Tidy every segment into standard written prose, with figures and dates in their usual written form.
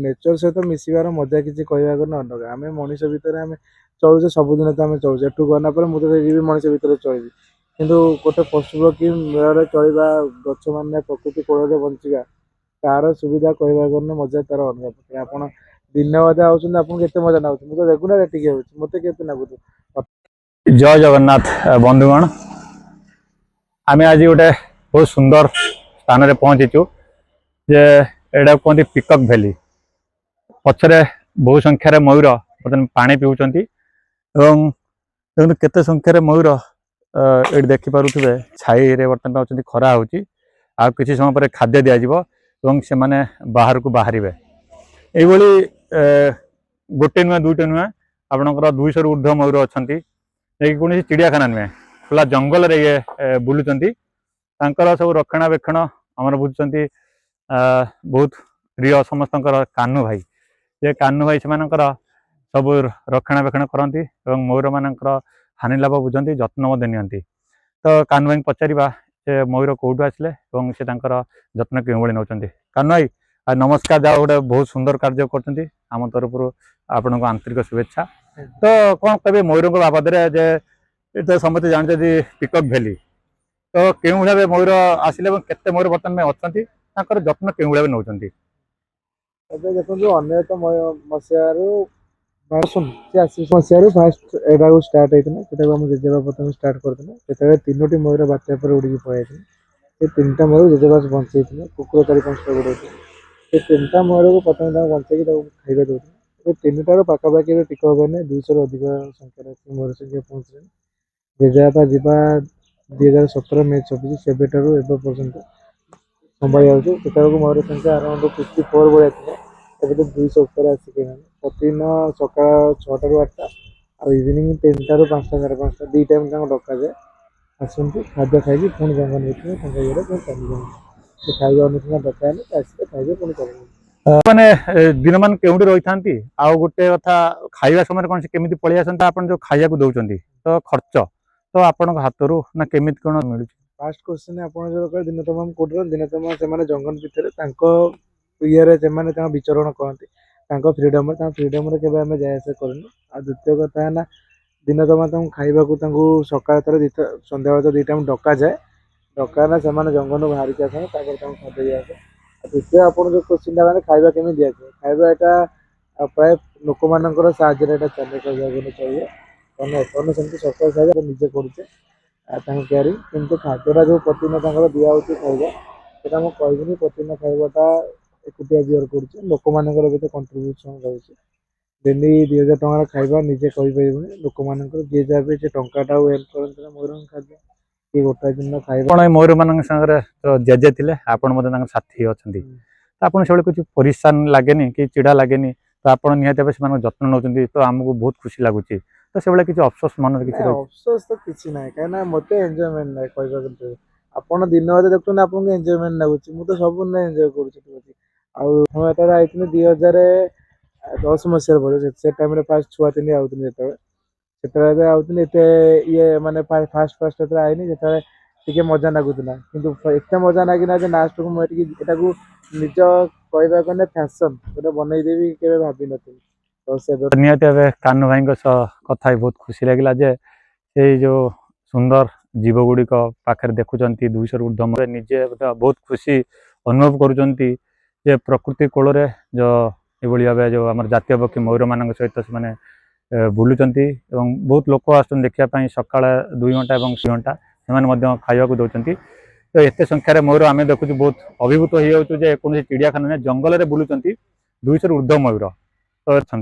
Nature सहित मिसबार मजा किसी कहवा अलग आम मनीष भितर आम चलुचे सबुदिन तो आम चलुचे एठू गला मुझे मनीष भितर चलि किंतु गोटे पशु पक्षी मेल चलवा गच मान प्रकृति कोल बंचा तार सुविधा कहवा मजा तार अलग प्रकार आप दिन अधे आउट आपको केते मजा ना मुझे रेगुला एटिक मत के लगुच। जय जगन्नाथ बंधुगण आम आज गोटे बहुत सुंदर स्थान में पहुंचीचु जे एटा कहते पिकअप भैली पछरे बहु संख्यार मयूर बर्तमान पानी पीउछंती एवं देखते केते संख्यार मयूर ये देखिपे छाई रे बर्तमान पाँच खरा होची आ किसी समय पर खाद्य दिज्व एवं से माने बाहर को बाहर ये गोटे नुआ दुईटे नुआ आपणकर 200 रु ऊर्ध्व मयूर अच्छा कौन चिड़ियाखाना नुहे खुला जंगल रे ये बुलूचंती सब रक्षणाबेक्षण आमर बुझुंट बहुत प्रिय समस्त कानू भाई ये कानू भाई से सब रक्षणाबेक्षण करती मयूर मान हानि लाभ बुझती जत्न नि तो कानू भाई पचारा से मयूर कौटू आसिले से जत्न क्यों नौ कानू भाई नमस्कार जा गोटे बहुत सुंदर कार्य कर आम तरफ आपण को आंतरिक शुभेच्छा। तो कौन कहे मयूर बाबद जे समस्त जानते पिकअप भैली तो क्यों भाव मयूर आसिले केते मयूर बर्तमान अच्छा जत्न क्यों भाव नौ देखो अनेक तो मसीह फास्ट एटा स्टार्ट होता जेजेबा प्रथम स्टार्ट करते तीनो मयूर बात्या पर उड़ी पड़े ये 3टा मयूर जेजेबा बंचे कुकुर 4-5टा गुड़े ये 3टा मयूर को प्रथम बंचे खाଇବା दौर 3टार पाखापाखि पिकअप होने 200 अधिक संख्यार मयूर संख्या पहुँचे जेजेबापा जीवा 2017 मई 26 सेबेठार एवं पर्यंत संभाई आते मयूर संख्या अराउंड 54 भाया था ଏବେ ତ 200 ଉପରେ ଆସିଗଲାଣି ପ୍ରତିଦିନ ସକାଳ 6ଟା ରୁ 8ଟା ଆଉ ଇଭିନିଂ 3ଟା ରୁ 5ଟା 5:30 ଦି ଟାଇମ୍ ତାଙ୍କୁ ଡକାଯାଏ ଆସନ୍ତି ଖାଦ୍ୟ ଖାଇକି ପୁଣି ଜଙ୍ଗଲ ଭିତରେ ତାଙ୍କ ଇଏରେ ପୁଣି ଚାଲିଯାଆନ୍ତି ସେ ଖାଇବା ଅନୁସାରେ ଡକା ହେଲେ ଆସିଲେ ଖାଇବେ पुणी ଚାଲିଯାଆନ୍ତି। माने दिन मान केउंटी रही थांती आउ गोटे कथा खाइबा समय कौन से केमिति पळि आसंता आपण जो खाइया को दउचंती तो खर्च तो आपण हातरू ना केमिति कोन मिलुची फास्ट क्वेश्चन आपण जो कर दिन तमाम कोडर दिन तमाम से माने जंगल भितर तांको इये से माने विचरण करती फ्रीडम रे केबे आमे जाय आसे करनु आ द्वितीय कथा है ना दिन तमा तुम खाइबा को सकाळ तर संध्या बेला 2 टाइम डका जाए डका ना से माने जंगल बाहर के आसे तापर तुम खाद्य दिया आसे द्वितीय आपण जो क्वेश्चन दा माने खाइबा केमि दिया जाए खाइबा एटा प्राय लोक मानकर साहाय्य रे एटा चले चाहिए तने एकोन सेमति सरकार साहाय्य निजे करूचे कैरी किंतु खाद्यटा जो प्रतिदिन दिया होती खाइबा सेटा मु कहबिनी प्रतिदिन खाइबाटा एकुटिया बियर कर लोक मानकर भी कंट्रीब्यूशन रोचे डेली 2000 टकर खाइबा निजे कहीपर लोक मान जी जहाँ से टाटा हेल्प करते मयूर खाद्य कि गोटा दिन खाइबा मयूर मान जेजे थे आपण साथी अच्छा आपन से कुछ परिशान लगे कि चिड़ा लगे तो आप निहत जत्न नौ तो आमको बहुत खुशी लगुच तो से किसी अफसोस मन अफसोस तो किसी ना कहीं मत एंजयमेंट ना कह आप दिन अधे देखते आपको एंजयमेंट लगुच मुझे सब एंजय कर 2010 मसीह पड़े से टाइम फास्ट छुआ थी आउनी जो आउनी ये माने फास्ट फास्ट आईनी जो टे मजा लगुला कि एत मजा लगिना लास्ट को मुझे निज कहवा गले फैशन गोटे बनईदेवी के भावी नी तो से निहत कानू भाई कथा बहुत खुशी लगे जे जो सुंदर जीव गुड़िक पाखे देखुं 200 ऊर्ध्व निजे बहुत खुशी अनुभव करुँच प्रकृति कोल जो ये भाव जो आम जातीय पक्षी मयूर मान सहित से बुलूंट बहुत लोक आस देखापी सका 2 घंटा और 3 घंटा से खावा दौरान तो एत संख्यार मयूर आम देखु बहुत अभिभूत हो जाऊँ कौन चिड़ियाखाना जंगल में बुलूंट 200 ऊर्ध्व मयूर तो अच्छा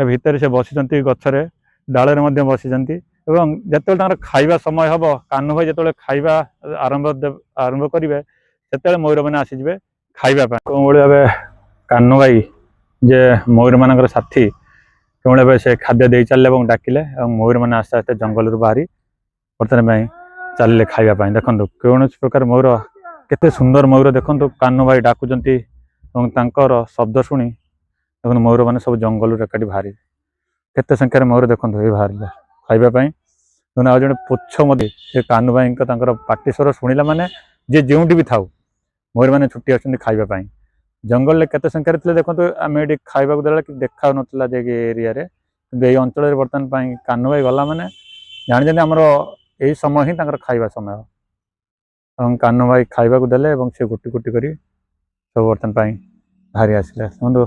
भितर से बसी गचरे डाल में बसी जो खाइबा समय हम कानू भाई जो खाइबा आरंभ करेंगे से मयूर मैंने आसीजे खाइबा कौन भाव कानू भाई जे मयूर मान साथी कौन भाव से खाद्य दे चलिए डाकिले मयूर मैंने आस्ते आस्ते जंगल बाहरी बर्तमान चलिए खाइबा देखो कौन प्रकार मयूर केते सुंदर मयूर देखो कानू भाई डाकुंट शब्द शुणी देखो मयूर मैंने सब जंगल एकाठी बाहरी केते संख्यार मयूर देखो ये बाहर खाइबापी आ जो पुछ मध्य कानू भाई पाटी स्वर शुणिला माने जे जो भी था मयूर मैंने छुट्टी आसुँच खाइबापी जंगल केते संख्याରେ ଥିଲେ ଦେଖନ୍ତୁ ଆମେ ଏଠି ଖାଇବାକୁ ଦେଲା କି ଦେଖା ନଥିଲା ଯେ ଏରିଆରେ କିନ୍ତୁ ଏଇ ଅଞ୍ଚଳରେ ବର୍ତ୍ତମାନ ପାଇଁ କାହ୍ନୁ ଭାଇ ଗଲା ମାନେ ଜାଣିଛନ୍ତି ଆମର ଏଇ ସମୟ ହିଁ ତାଙ୍କର ଖାଇବା ସମୟ ଏବଂ କାହ୍ନୁ ଭାଇ ଖାଇବାକୁ ଦେଲେ ଏବଂ ସେ ଗୋଟି ଗୋଟି କରି ସବୁ ବର୍ତ୍ତମାନ ପାଇଁ ବାହାରି ଆସିଲେ। ଦେଖନ୍ତୁ